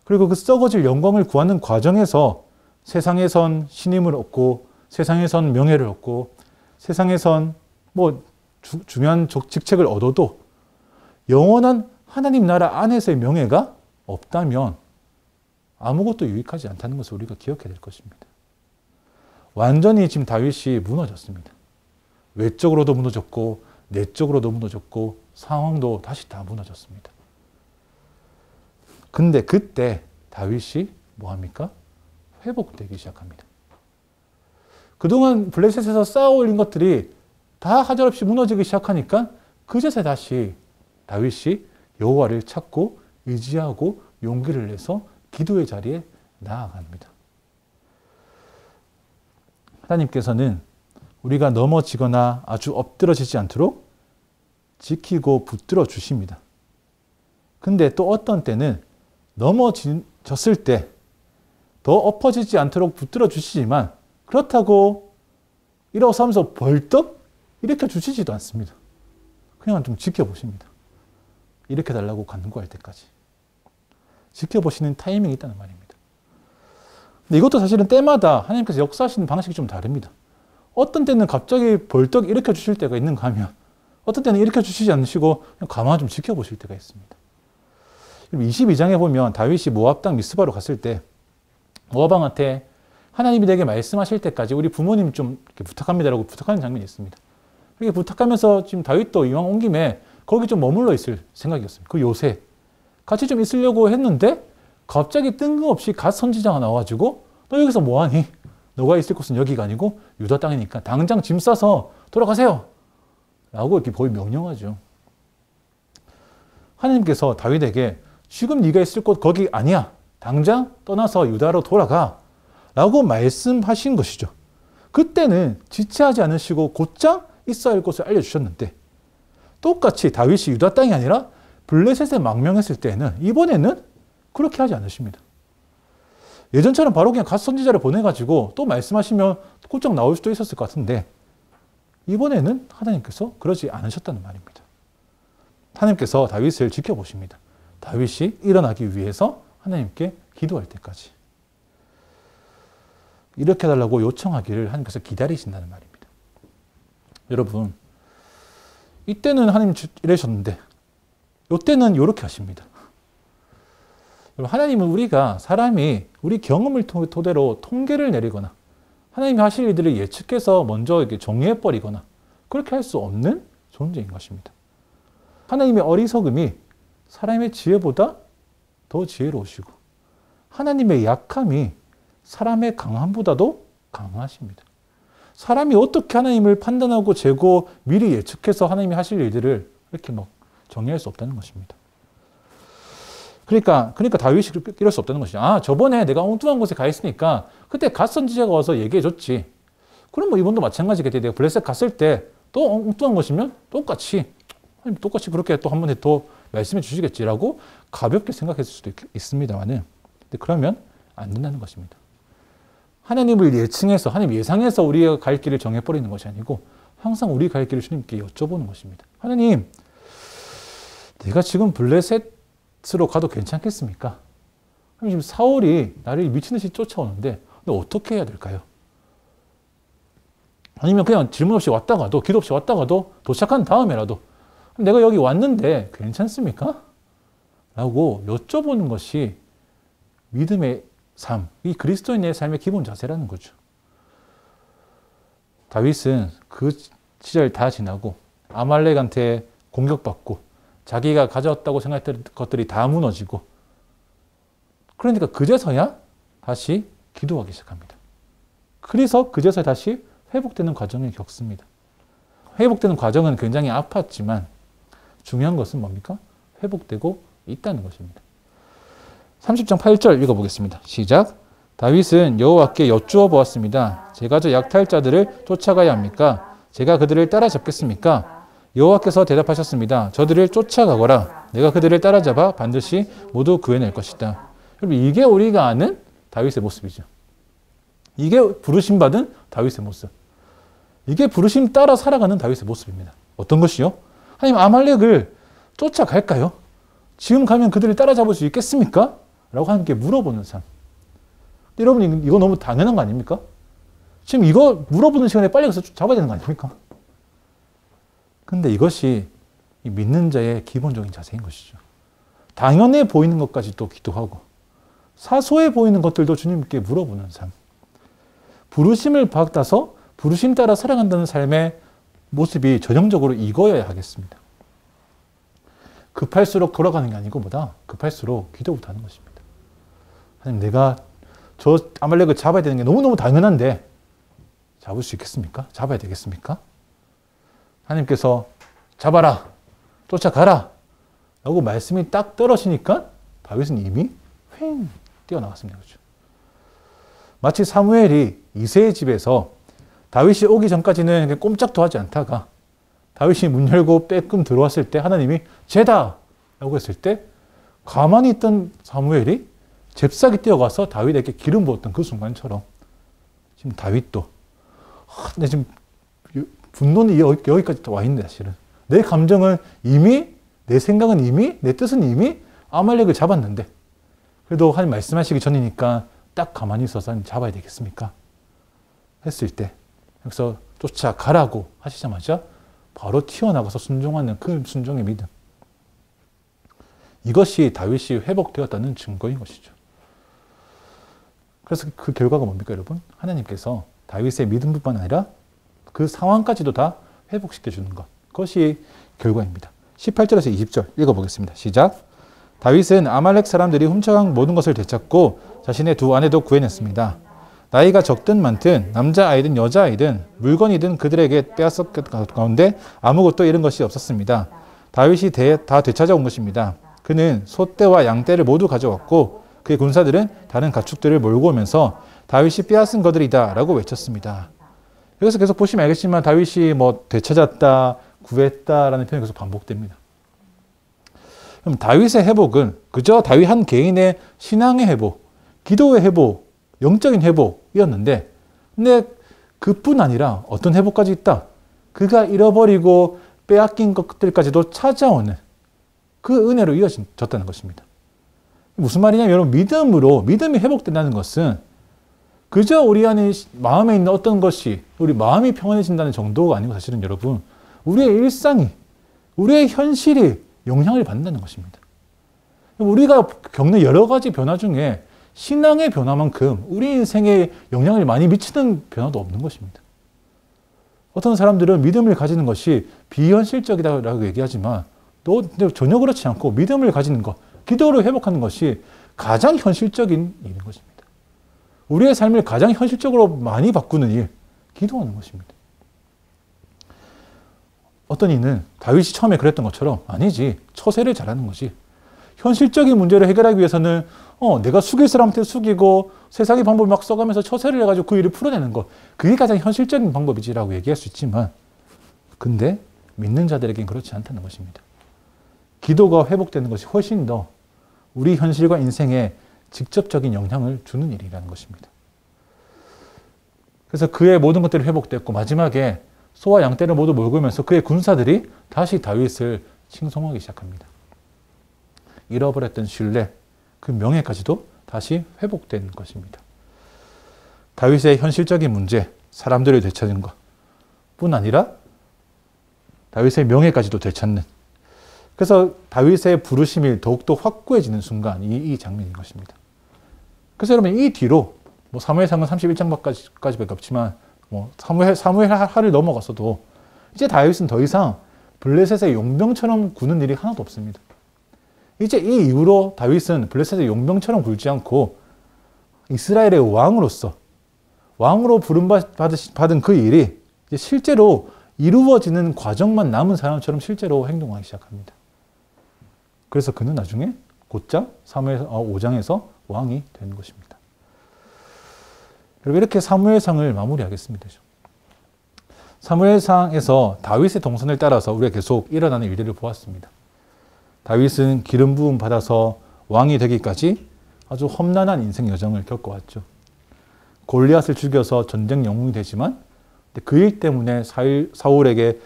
그리고 그 썩어질 영광을 구하는 과정에서 세상에선 신임을 얻고 세상에선 명예를 얻고 세상에선 중요한 직책을 얻어도 영원한 하나님 나라 안에서의 명예가 없다면 아무것도 유익하지 않다는 것을 우리가 기억해야 될 것입니다. 완전히 지금 다윗이 무너졌습니다. 외적으로도 무너졌고 내적으로도 무너졌고 상황도 다시 다 무너졌습니다. 근데 그때 다윗이 뭐합니까? 회복되기 시작합니다. 그동안 블레셋에서 쌓아 올린 것들이 다 하잘없이 무너지기 시작하니까 그제서 다시 다윗이 여호와를 찾고 의지하고 용기를 내서 기도의 자리에 나아갑니다. 하나님께서는 우리가 넘어지거나 아주 엎드러지지 않도록 지키고 붙들어 주십니다. 근데 또 어떤 때는 넘어졌을 때 더 엎어지지 않도록 붙들어 주시지만 그렇다고 일어서면서 벌떡 일으켜 주시지도 않습니다. 그냥 좀 지켜보십니다. 일으켜 달라고 간구할 때까지. 지켜보시는 타이밍이 있다는 말입니다. 근데 이것도 사실은 때마다 하나님께서 역사하시는 방식이 좀 다릅니다. 어떤 때는 갑자기 벌떡 일으켜 주실 때가 있는가 하면 어떤 때는 일으켜 주시지 않으시고 그냥 가만히 좀 지켜보실 때가 있습니다. 22장에 보면 다윗이 모압 땅 미스바로 갔을 때 모압 왕한테 하나님이 내게 말씀하실 때까지 우리 부모님 좀 이렇게 부탁합니다라고 부탁하는 장면이 있습니다. 그렇게 부탁하면서 지금 다윗도 이왕 온 김에 거기 좀 머물러 있을 생각이었습니다. 그 요새 같이 좀 있으려고 했는데 갑자기 뜬금없이 갓 선지자가 나와가지고 너 여기서 뭐하니? 너가 있을 곳은 여기가 아니고 유다 땅이니까 당장 짐 싸서 돌아가세요. 라고 이렇게 거의 명령하죠. 하나님께서 다윗에게 지금 네가 있을 곳 거기 아니야. 당장 떠나서 유다로 돌아가. 라고 말씀하신 것이죠. 그때는 지체하지 않으시고 곧장 있어야 할 곳을 알려주셨는데 똑같이 다윗이 유다 땅이 아니라 블레셋에 망명했을 때는 이번에는 그렇게 하지 않으십니다. 예전처럼 바로 그냥 갓 선지자를 보내가지고 또 말씀하시면 곧장 나올 수도 있었을 것 같은데 이번에는 하나님께서 그러지 않으셨다는 말입니다. 하나님께서 다윗을 지켜보십니다. 다윗이 일어나기 위해서 하나님께 기도할 때까지. 이렇게 해달라고 요청하기를 하나님께서 기다리신다는 말입니다. 여러분, 이때는 하나님 이러셨는데 이때는 이렇게 하십니다. 하나님은 우리가 사람이 우리 경험을 토대로 통계를 내리거나 하나님이 하실 일들을 예측해서 먼저 이렇게 정리해버리거나 그렇게 할 수 없는 존재인 것입니다. 하나님의 어리석음이 사람의 지혜보다 더 지혜로우시고 하나님의 약함이 사람의 강함보다도 강하십니다. 사람이 어떻게 하나님을 판단하고 재고 미리 예측해서 하나님이 하실 일들을 이렇게 막 정리할 수 없다는 것입니다. 그러니까 다윗이 이럴 수 없다는 것이죠. 아, 저번에 내가 엉뚱한 곳에 가 있으니까 그때 갓 선지자가 와서 얘기해 줬지. 그럼 뭐 이번도 마찬가지겠지. 내가 블레셋 갔을 때 또 엉뚱한 것이면 똑같이 그렇게 또 한 번 더 말씀해 주시겠지라고 가볍게 생각했을 수도 있습니다만은 그러면 안 된다는 것입니다. 하나님을 예측해서 하나님 예상해서 우리가 갈 길을 정해버리는 것이 아니고 항상 우리 갈 길을 주님께 여쭤보는 것입니다. 하나님, 내가 지금 블레셋으로 가도 괜찮겠습니까? 지금 사울이 나를 미친 듯이 쫓아오는데 어떻게 해야 될까요? 아니면 그냥 질문 없이 왔다가도 기도 없이 왔다가도 도착한 다음에라도 내가 여기 왔는데 괜찮습니까? 라고 여쭤보는 것이 믿음의 삶, 이 그리스도인의 삶의 기본 자세라는 거죠. 다윗은 그 시절 다 지나고 아말렉한테 공격받고 자기가 가져왔다고 생각했던 것들이 다 무너지고 그러니까 그제서야 다시 기도하기 시작합니다. 그래서 그제서야 다시 회복되는 과정을 겪습니다. 회복되는 과정은 굉장히 아팠지만 중요한 것은 뭡니까? 회복되고 있다는 것입니다. 30장 8절 읽어보겠습니다. 시작. 다윗은 여호와께 여쭈어 보았습니다. 제가 저 약탈자들을 쫓아가야 합니까? 제가 그들을 따라잡겠습니까? 여호와께서 대답하셨습니다. 저들을 쫓아가거라. 내가 그들을 따라잡아 반드시 모두 구해낼 것이다. 여러분, 이게 우리가 아는 다윗의 모습이죠. 이게 부르심받은 다윗의 모습. 이게 부르심 따라 살아가는 다윗의 모습입니다. 어떤 것이요? 하나님, 아말렉을 쫓아갈까요? 지금 가면 그들을 따라잡을 수 있겠습니까? 라고 하나님께 물어보는 삶. 여러분, 이거 너무 당연한 거 아닙니까? 지금 이거 물어보는 시간에 빨리 가서 잡아야 되는 거 아닙니까? 근데 이것이 믿는 자의 기본적인 자세인 것이죠. 당연해 보이는 것까지 또 기도하고 사소해 보이는 것들도 주님께 물어보는 삶. 부르심을 받아서 부르심 따라 살아간다는 삶의 모습이 전형적으로 이거여야 하겠습니다. 급할수록 돌아가는 게 아니고 보다 급할수록 기도부터 하는 것입니다. 하나님, 내가 저 아말렉을 잡아야 되는 게 너무너무 당연한데 잡을 수 있겠습니까? 잡아야 되겠습니까? 하나님께서 잡아라, 쫓아가라 라고 말씀이 딱 떨어지니까 다윗은 이미 휑 뛰어나갔습니다. 그렇죠? 마치 사무엘이 이새의 집에서 다윗이 오기 전까지는 꼼짝도 하지 않다가 다윗이 문 열고 빼끔 들어왔을 때 하나님이 쟤다! 라고 했을 때 가만히 있던 사무엘이 잽싸게 뛰어가서 다윗에게 기름 부었던 그 순간처럼 지금 다윗도 근데 지금 분노는 여기까지 와 있는데 사실은 내 감정은 이미 내 생각은 이미 내 뜻은 이미 아말렉을 잡았는데 그래도 하나님 말씀하시기 전이니까 딱 가만히 있어서 잡아야 되겠습니까? 했을 때 여기서 쫓아가라고 하시자마자 바로 튀어나가서 순종하는 그 순종의 믿음. 이것이 다윗이 회복되었다는 증거인 것이죠. 그래서 그 결과가 뭡니까, 여러분? 하나님께서 다윗의 믿음뿐만 아니라 그 상황까지도 다 회복시켜주는 것. 그것이 결과입니다. 18절에서 20절 읽어보겠습니다. 시작. 다윗은 아말렉 사람들이 훔쳐간 모든 것을 되찾고 자신의 두 아내도 구해냈습니다. 나이가 적든 많든 남자아이든 여자아이든 물건이든 그들에게 빼앗았 가운데 아무것도 잃은 것이 없었습니다. 다윗이 다 되찾아온 것입니다. 그는 소떼와 양떼를 모두 가져왔고 그의 군사들은 다른 가축들을 몰고 오면서 다윗이 빼앗은 것들이다 라고 외쳤습니다. 여기서 계속 보시면 알겠지만 다윗이 되찾았다, 구했다라는 표현이 계속 반복됩니다. 그럼 다윗의 회복은 그저 다윗 한 개인의 신앙의 회복, 기도의 회복, 영적인 회복이었는데 근데 그뿐 아니라 어떤 회복까지 있다. 그가 잃어버리고 빼앗긴 것들까지도 찾아오는 그 은혜로 이어졌다는 것입니다. 무슨 말이냐면 여러분 믿음이 회복된다는 것은 그저 우리 안에 마음에 있는 어떤 것이 우리 마음이 평안해진다는 정도가 아니고 사실은 여러분 우리의 일상이 우리의 현실이 영향을 받는다는 것입니다. 우리가 겪는 여러 가지 변화 중에 신앙의 변화만큼 우리 인생에 영향을 많이 미치는 변화도 없는 것입니다. 어떤 사람들은 믿음을 가지는 것이 비현실적이라고 얘기하지만 전혀 그렇지 않고 믿음을 가지는 것, 기도를 회복하는 것이 가장 현실적인 일인 것입니다. 우리의 삶을 가장 현실적으로 많이 바꾸는 일, 기도하는 것입니다. 어떤 이는 다윗이 처음에 그랬던 것처럼 아니지, 처세를 잘하는 거지. 현실적인 문제를 해결하기 위해서는 내가 숙일 사람한테 숙이고 세상의 방법을 막 써가면서 처세를 해가지고 그 일을 풀어내는 것. 그게 가장 현실적인 방법이지라고 얘기할 수 있지만 근데 믿는 자들에겐 그렇지 않다는 것입니다. 기도가 회복되는 것이 훨씬 더 우리 현실과 인생에 직접적인 영향을 주는 일이라는 것입니다. 그래서 그의 모든 것들이 회복됐고 마지막에 소와 양떼를 모두 몰고 오면서 그의 군사들이 다시 다윗을 칭송하기 시작합니다. 잃어버렸던 신뢰, 그 명예까지도 다시 회복된 것입니다. 다윗의 현실적인 문제, 사람들을 되찾은 것 뿐 아니라 다윗의 명예까지도 되찾는, 그래서 다윗의 부르심이 더욱더 확고해지는 순간 이 장면인 것입니다. 그래서 여러분 이 뒤로 사무엘상은 31장까지밖에 없지만 사무엘 하를 넘어가서도 이제 다윗은 더 이상 블레셋의 용병처럼 구는 일이 하나도 없습니다. 이제 이 이후로 다윗은 블레셋의 용병처럼 굴지 않고 이스라엘의 왕으로 부름받은 그 일이 이제 실제로 이루어지는 과정만 남은 사람처럼 실제로 행동하기 시작합니다. 그래서 그는 나중에 곧장 사무엘 5장에서 왕이 되는 것입니다. 여러분 이렇게 사무엘상을 마무리하겠습니다. 사무엘상에서 다윗의 동선을 따라서 우리가 계속 일어나는 일들을 보았습니다. 다윗은 기름 부음 받아서 왕이 되기까지 아주 험난한 인생 여정을 겪어왔죠. 골리앗을 죽여서 전쟁 영웅이 되지만 그 일 때문에 사울에게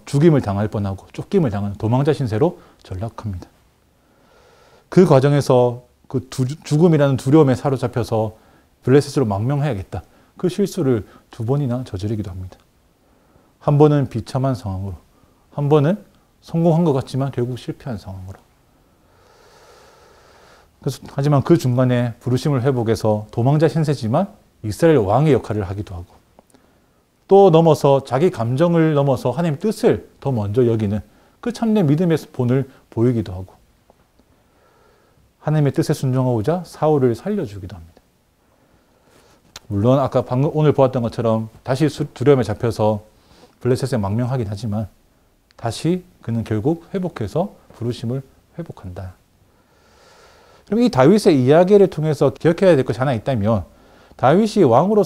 죽임을 당할 뻔하고 쫓김을 당하는 도망자 신세로 전락합니다. 그 과정에서 그 죽음이라는 두려움에 사로잡혀서 블레셋으로 망명해야겠다. 그 실수를 2번이나 저지르기도 합니다. 한 번은 비참한 상황으로, 한 번은 성공한 것 같지만 결국 실패한 상황으로. 그래서 하지만 그 중간에 부르심을 회복해서 도망자 신세지만 이스라엘 왕의 역할을 하기도 하고 또 넘어서 자기 감정을 넘어서 하나님의 뜻을 더 먼저 여기는 그 참된 믿음의 본을 보이기도 하고 하나님의 뜻에 순종하고자 사울을 살려주기도 합니다. 물론 아까 방금 오늘 보았던 것처럼 다시 두려움에 잡혀서 블레셋에 망명하긴 하지만 다시 그는 결국 회복해서 부르심을 회복한다. 그럼 이 다윗의 이야기를 통해서 기억해야 될 것이 하나 있다면 다윗이 왕으로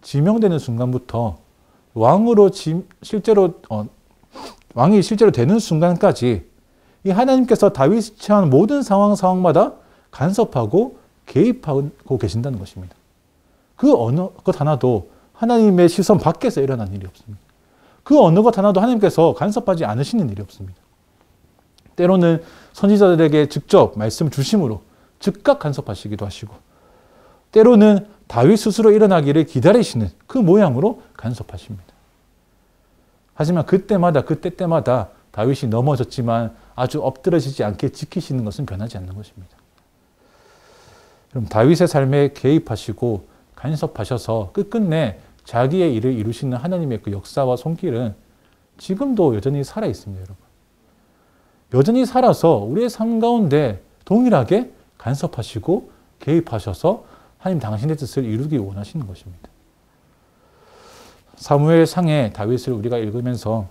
지명되는 순간부터 왕이 실제로 되는 순간까지 이 하나님께서 다윗이 처한 모든 상황마다 간섭하고 개입하고 계신다는 것입니다. 그 어느 것 하나도 하나님의 시선 밖에서 일어난 일이 없습니다. 그 어느 것 하나도 하나님께서 간섭하지 않으시는 일이 없습니다. 때로는 선지자들에게 직접 말씀 주심으로 즉각 간섭하시기도 하시고 때로는 다윗 스스로 일어나기를 기다리시는 그 모양으로 간섭하십니다. 하지만 그때마다 다윗이 넘어졌지만 아주 엎드러지지 않게 지키시는 것은 변하지 않는 것입니다. 그럼 다윗의 삶에 개입하시고 간섭하셔서 끝끝내 자기의 일을 이루시는 하나님의 그 역사와 손길은 지금도 여전히 살아 있습니다, 여러분. 여전히 살아서 우리의 삶 가운데 동일하게 간섭하시고 개입하셔서 하나님 당신의 뜻을 이루기 원하시는 것입니다. 사무엘상의 다윗을 우리가 읽으면서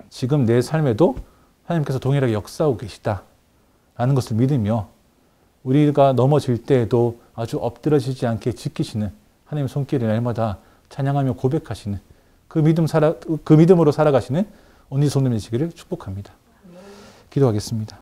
지금 내 삶에도 하나님께서 동일하게 역사하고 계시다라는 것을 믿으며 우리가 넘어질 때에도 아주 엎드러지지 않게 지키시는 하나님의 손길을 날마다 찬양하며 고백하시는 그 믿음으로 살아가시는 온리 성도님 되시기를 축복합니다. 기도하겠습니다.